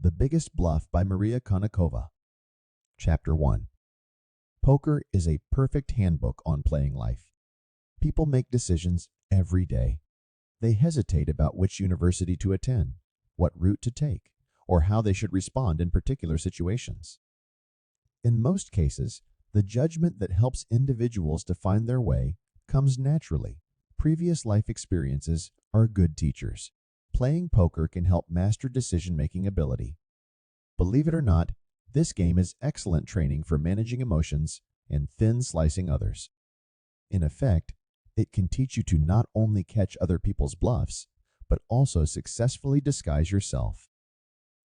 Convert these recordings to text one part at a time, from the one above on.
The Biggest Bluff by Maria Konnikova. Chapter 1. Poker is a perfect handbook on playing life. People make decisions every day. They hesitate about which university to attend, what route to take, or how they should respond in particular situations. In most cases, the judgment that helps individuals to find their way comes naturally. Previous life experiences are good teachers. Playing poker can help master decision-making ability. Believe it or not, this game is excellent training for managing emotions and thin slicing others. In effect, it can teach you to not only catch other people's bluffs, but also successfully disguise yourself.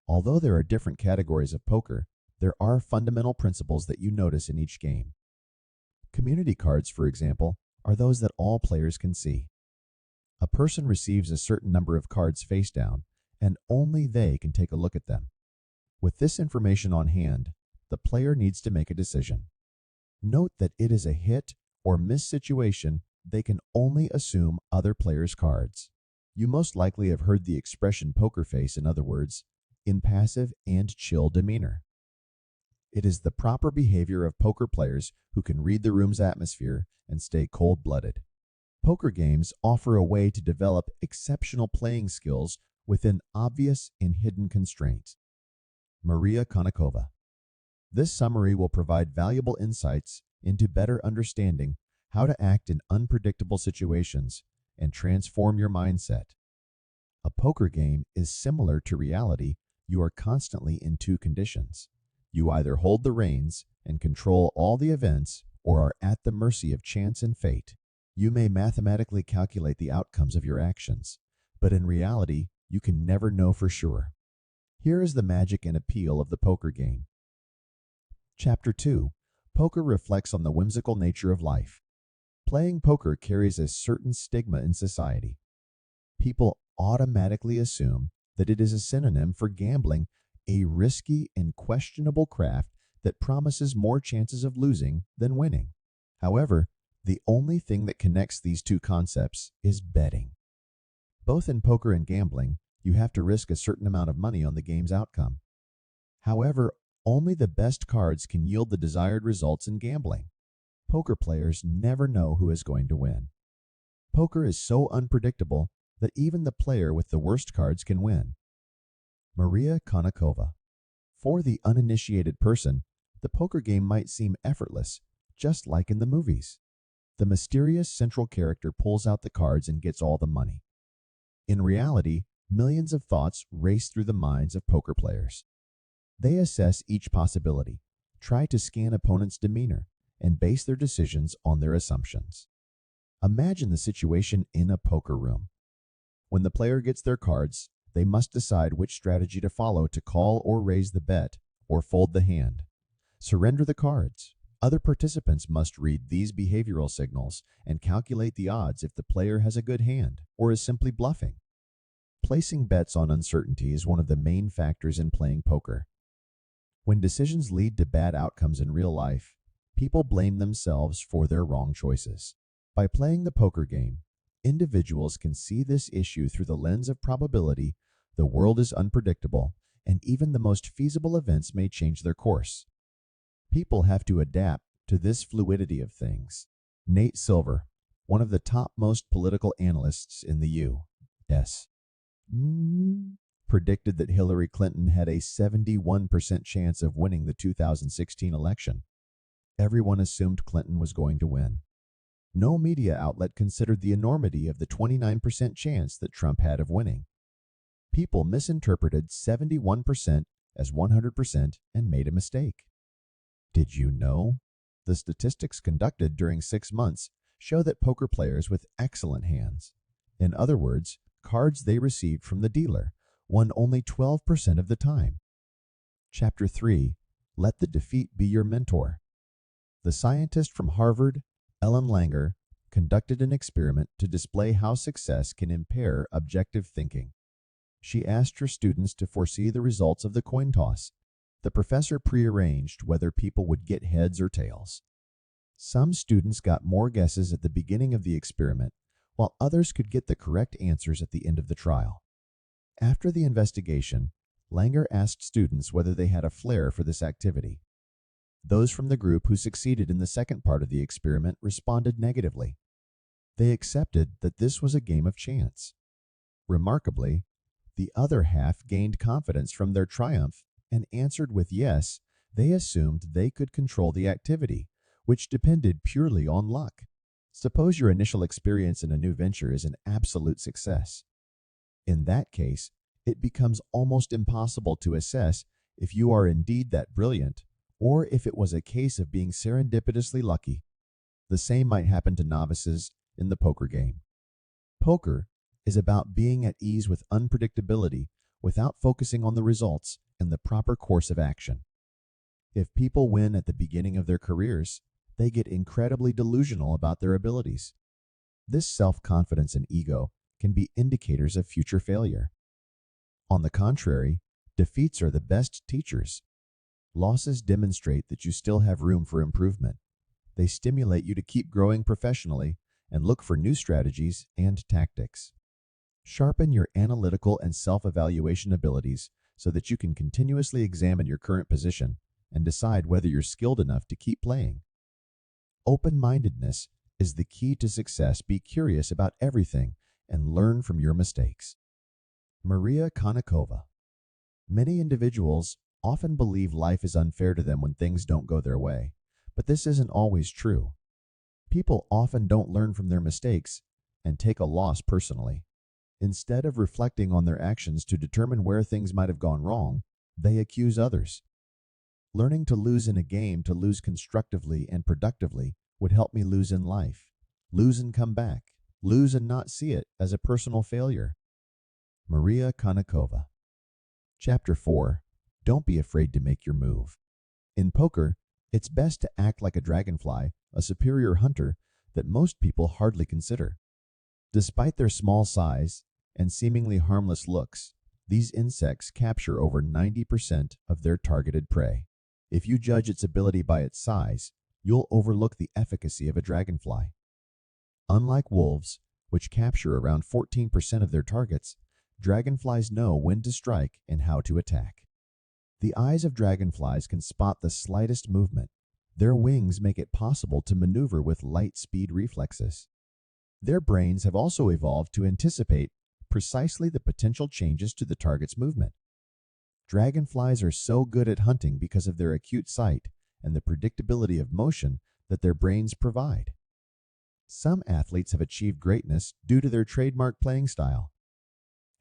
Although there are different categories of poker, there are fundamental principles that you notice in each game. Community cards, for example, are those that all players can see. A person receives a certain number of cards face down, and only they can take a look at them. With this information on hand, the player needs to make a decision. Note that it is a hit or miss situation. They can only assume other players' cards. You most likely have heard the expression poker face, in other words, impassive and chill demeanor. It is the proper behavior of poker players who can read the room's atmosphere and stay cold-blooded. Poker games offer a way to develop exceptional playing skills within obvious and hidden constraints. Maria Konnikova. This summary will provide valuable insights into better understanding how to act in unpredictable situations and transform your mindset. A poker game is similar to reality. You are constantly in two conditions. You either hold the reins and control all the events or are at the mercy of chance and fate. You may mathematically calculate the outcomes of your actions, but in reality, you can never know for sure. Here is the magic and appeal of the poker game. Chapter 2. Poker reflects on the whimsical nature of life. Playing poker carries a certain stigma in society. People automatically assume that it is a synonym for gambling, a risky and questionable craft that promises more chances of losing than winning. However, the only thing that connects these two concepts is betting. Both in poker and gambling, you have to risk a certain amount of money on the game's outcome. However, only the best cards can yield the desired results in gambling. Poker players never know who is going to win. Poker is so unpredictable that even the player with the worst cards can win. Maria Konnikova. For the uninitiated person, the poker game might seem effortless, just like in the movies. The mysterious central character pulls out the cards and gets all the money. In reality, millions of thoughts race through the minds of poker players. They assess each possibility, try to scan opponents' demeanor, and base their decisions on their assumptions. Imagine the situation in a poker room. When the player gets their cards, they must decide which strategy to follow to call or raise the bet or fold the hand. Surrender the cards. Other participants must read these behavioral signals and calculate the odds if the player has a good hand or is simply bluffing. Placing bets on uncertainty is one of the main factors in playing poker. When decisions lead to bad outcomes in real life, people blame themselves for their wrong choices. By playing the poker game, individuals can see this issue through the lens of probability. The world is unpredictable, and even the most feasible events may change their course. People have to adapt to this fluidity of things. Nate Silver, one of the topmost political analysts in the U.S., predicted that Hillary Clinton had a 71% chance of winning the 2016 election. Everyone assumed Clinton was going to win. No media outlet considered the enormity of the 29% chance that Trump had of winning. People misinterpreted 71% as 100% and made a mistake. Did you know? The statistics conducted during 6 months show that poker players with excellent hands, in other words, cards they received from the dealer, won only 12% of the time. Chapter 3. Let the defeat be your mentor. The scientist from Harvard, Ellen Langer, conducted an experiment to display how success can impair objective thinking. She asked her students to foresee the results of the coin toss. The professor prearranged whether people would get heads or tails. Some students got more guesses at the beginning of the experiment, while others could get the correct answers at the end of the trial. After the investigation, Langer asked students whether they had a flair for this activity. Those from the group who succeeded in the second part of the experiment responded negatively. They accepted that this was a game of chance. Remarkably, the other half gained confidence from their triumph and answered with yes. They assumed they could control the activity, which depended purely on luck. Suppose your initial experience in a new venture is an absolute success. In that case, it becomes almost impossible to assess if you are indeed that brilliant or if it was a case of being serendipitously lucky. The same might happen to novices in the poker game. Poker is about being at ease with unpredictability without focusing on the results and the proper course of action. If people win at the beginning of their careers, they get incredibly delusional about their abilities. This self-confidence and ego can be indicators of future failure. On the contrary, defeats are the best teachers. Losses demonstrate that you still have room for improvement. They stimulate you to keep growing professionally and look for new strategies and tactics. Sharpen your analytical and self-evaluation abilities so that you can continuously examine your current position and decide whether you're skilled enough to keep playing. Open-mindedness is the key to success. Be curious about everything and learn from your mistakes. Maria Konnikova. Many individuals often believe life is unfair to them when things don't go their way, but this isn't always true. People often don't learn from their mistakes and take a loss personally. Instead of reflecting on their actions to determine where things might have gone wrong, they accuse others. Learning to lose in a game to lose constructively and productively would help me lose in life. Lose and come back. Lose and not see it as a personal failure. Maria Konnikova. Chapter 4. Don't be afraid to make your move. In poker, it's best to act like a dragonfly, a superior hunter that most people hardly consider. Despite their small size and seemingly harmless looks, these insects capture over 90% of their targeted prey. If you judge its ability by its size, you'll overlook the efficacy of a dragonfly. Unlike wolves, which capture around 14% of their targets, dragonflies know when to strike and how to attack. The eyes of dragonflies can spot the slightest movement. Their wings make it possible to maneuver with light speed reflexes. Their brains have also evolved to anticipate precisely the potential changes to the target's movement. Dragonflies are so good at hunting because of their acute sight and the predictability of motion that their brains provide. Some athletes have achieved greatness due to their trademark playing style.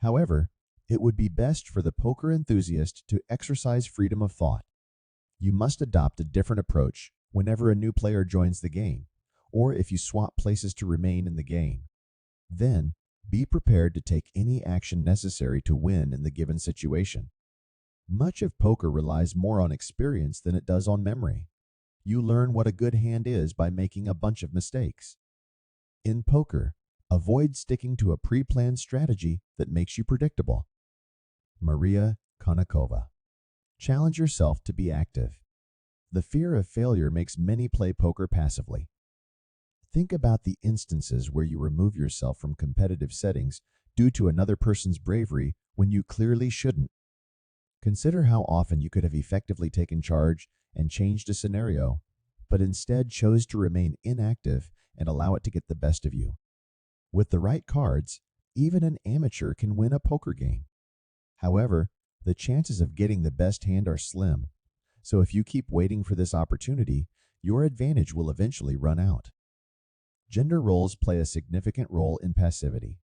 However, it would be best for the poker enthusiast to exercise freedom of thought. You must adopt a different approach whenever a new player joins the game, or if you swap places to remain in the game. Then, be prepared to take any action necessary to win in the given situation. Much of poker relies more on experience than it does on memory. You learn what a good hand is by making a bunch of mistakes. In poker, avoid sticking to a pre-planned strategy that makes you predictable. Maria Konnikova. Challenge yourself to be active. The fear of failure makes many play poker passively. Think about the instances where you remove yourself from competitive settings due to another person's bravery when you clearly shouldn't. Consider how often you could have effectively taken charge and changed a scenario, but instead chose to remain inactive and allow it to get the best of you. With the right cards, even an amateur can win a poker game. However, the chances of getting the best hand are slim, so if you keep waiting for this opportunity, your advantage will eventually run out. Gender roles play a significant role in passivity.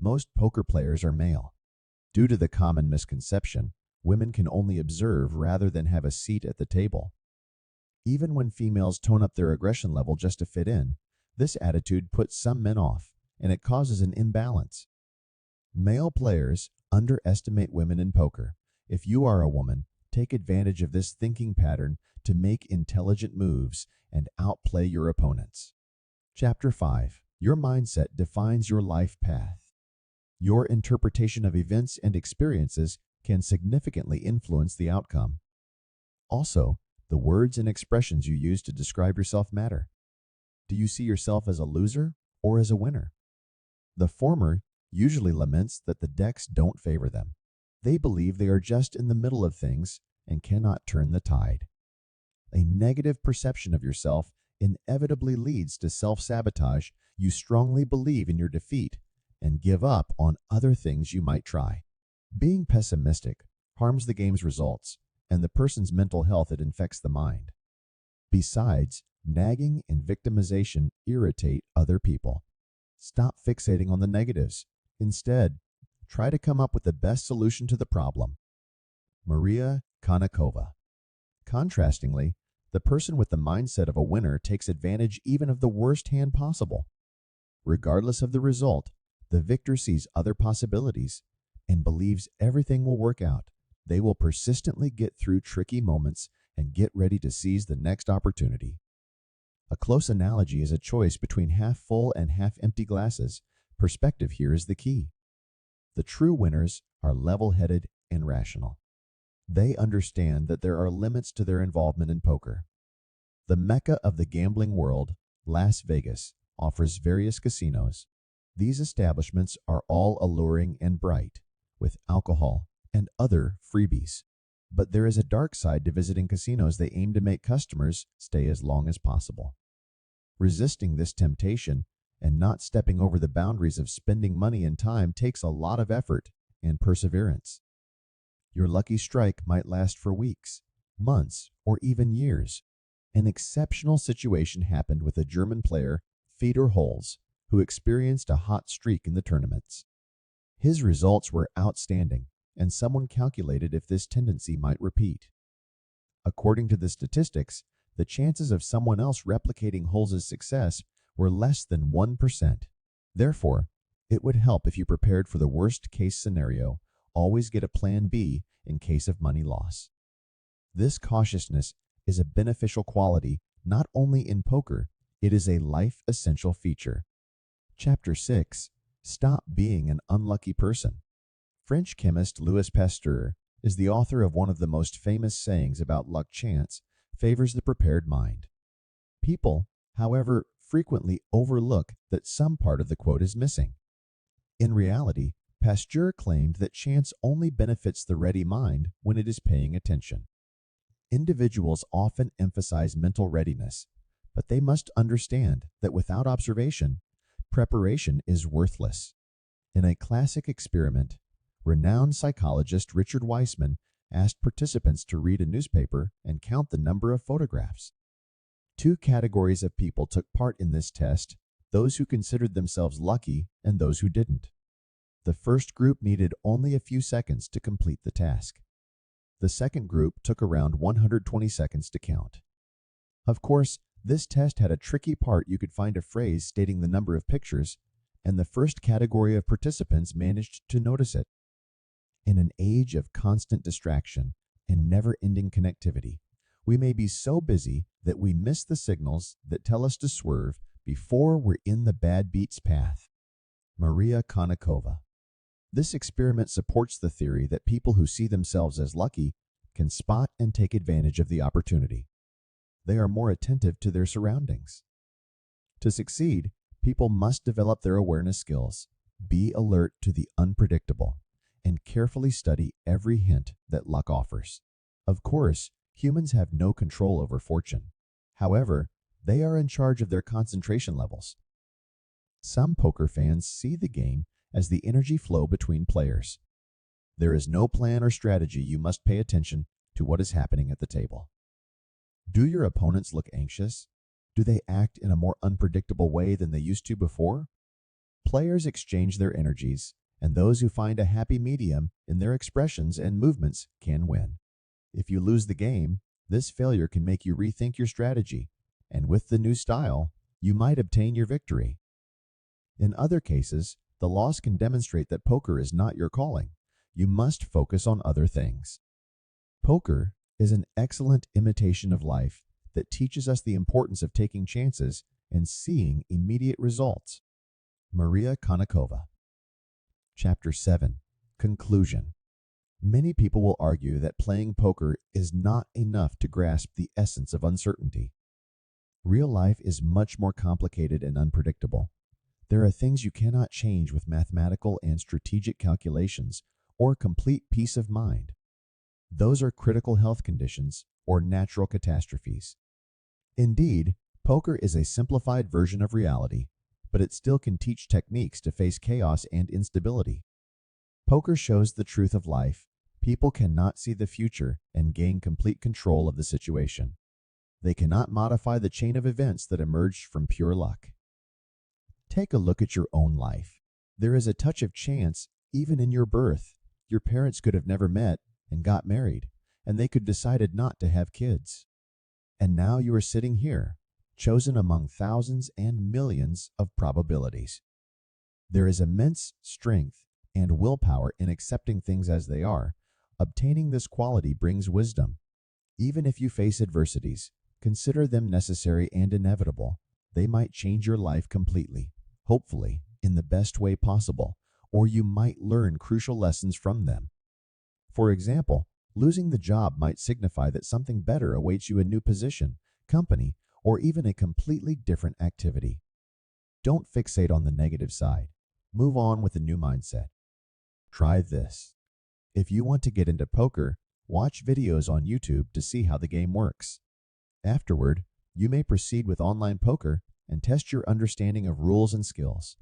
Most poker players are male. Due to the common misconception, women can only observe rather than have a seat at the table. Even when females tone up their aggression level just to fit in, this attitude puts some men off, and it causes an imbalance. Male players underestimate women in poker. If you are a woman, take advantage of this thinking pattern to make intelligent moves and outplay your opponents. Chapter 5. Your mindset defines your life path. Your interpretation of events and experiences can significantly influence the outcome. Also, the words and expressions you use to describe yourself matter. Do you see yourself as a loser or as a winner? The former usually laments that the decks don't favor them. They believe they are just in the middle of things and cannot turn the tide. A negative perception of yourself inevitably leads to self-sabotage. You strongly believe in your defeat and give up on other things you might try. Being pessimistic harms the game's results and the person's mental health. It infects the mind. Besides, nagging and victimization irritate other people. Stop fixating on the negatives. Instead, try to come up with the best solution to the problem. Maria Konnikova. Contrastingly, the person with the mindset of a winner takes advantage even of the worst hand possible. Regardless of the result, the victor sees other possibilities and believes everything will work out. They will persistently get through tricky moments and get ready to seize the next opportunity. A close analogy is a choice between half full and half empty glasses. Perspective here is the key. The true winners are level-headed and rational. They understand that there are limits to their involvement in poker. The mecca of the gambling world, Las Vegas, offers various casinos. These establishments are all alluring and bright, with alcohol and other freebies. But there is a dark side to visiting casinos. They aim to make customers stay as long as possible. Resisting this temptation and not stepping over the boundaries of spending money and time takes a lot of effort and perseverance. Your lucky strike might last for weeks, months, or even years. An exceptional situation happened with a German player, Fedor Holz, who experienced a hot streak in the tournaments. His results were outstanding, and someone calculated if this tendency might repeat. According to the statistics, the chances of someone else replicating Holz's success were less than 1%. Therefore, it would help if you prepared for the worst-case scenario. Always get a plan B in case of money loss. This cautiousness is a beneficial quality not only in poker, it is a life-essential feature. Chapter 6. Stop being an unlucky person. French chemist Louis Pasteur is the author of one of the most famous sayings about luck. Chance favors the prepared mind. People, however, frequently overlook that some part of the quote is missing. In reality, Pasteur claimed that chance only benefits the ready mind when it is paying attention. Individuals often emphasize mental readiness, but they must understand that without observation, preparation is worthless. In a classic experiment, renowned psychologist Richard Weissman asked participants to read a newspaper and count the number of photographs. Two categories of people took part in this test: those who considered themselves lucky and those who didn't. The first group needed only a few seconds to complete the task. The second group took around 120 seconds to count. Of course, this test had a tricky part. You could find a phrase stating the number of pictures, and the first category of participants managed to notice it. In an age of constant distraction and never-ending connectivity, we may be so busy that we miss the signals that tell us to swerve before we're in the bad beat's path. Maria Konnikova. This experiment supports the theory that people who see themselves as lucky can spot and take advantage of the opportunity. They are more attentive to their surroundings. To succeed, people must develop their awareness skills, be alert to the unpredictable, and carefully study every hint that luck offers. Of course, humans have no control over fortune. However, they are in charge of their concentration levels. Some poker fans see the game as the energy flow between players. There is no plan or strategy. You must pay attention to what is happening at the table. Do your opponents look anxious? Do they act in a more unpredictable way than they used to before? Players exchange their energies, and those who find a happy medium in their expressions and movements can win. If you lose the game, this failure can make you rethink your strategy, and with the new style, you might obtain your victory. In other cases, the loss can demonstrate that poker is not your calling. You must focus on other things. Poker is an excellent imitation of life that teaches us the importance of taking chances and seeing immediate results. Maria Konnikova. Chapter 7. Conclusion. Many people will argue that playing poker is not enough to grasp the essence of uncertainty. Real life is much more complicated and unpredictable. There are things you cannot change with mathematical and strategic calculations or complete peace of mind. Those are critical health conditions or natural catastrophes. Indeed, poker is a simplified version of reality, but it still can teach techniques to face chaos and instability. Poker shows the truth of life. People cannot see the future and gain complete control of the situation. They cannot modify the chain of events that emerged from pure luck. Take a look at your own life. There is a touch of chance even in your birth. Your parents could have never met and got married, and they could decided not to have kids. And now you are sitting here, chosen among thousands and millions of probabilities. There is immense strength and willpower in accepting things as they are. Obtaining this quality brings wisdom. Even if you face adversities, consider them necessary and inevitable. They might change your life completely, hopefully, in the best way possible, or you might learn crucial lessons from them. For example, losing the job might signify that something better awaits you, a new position, company, or even a completely different activity. Don't fixate on the negative side. Move on with a new mindset. Try this. If you want to get into poker, watch videos on YouTube to see how the game works. Afterward, you may proceed with online poker and test your understanding of rules and skills.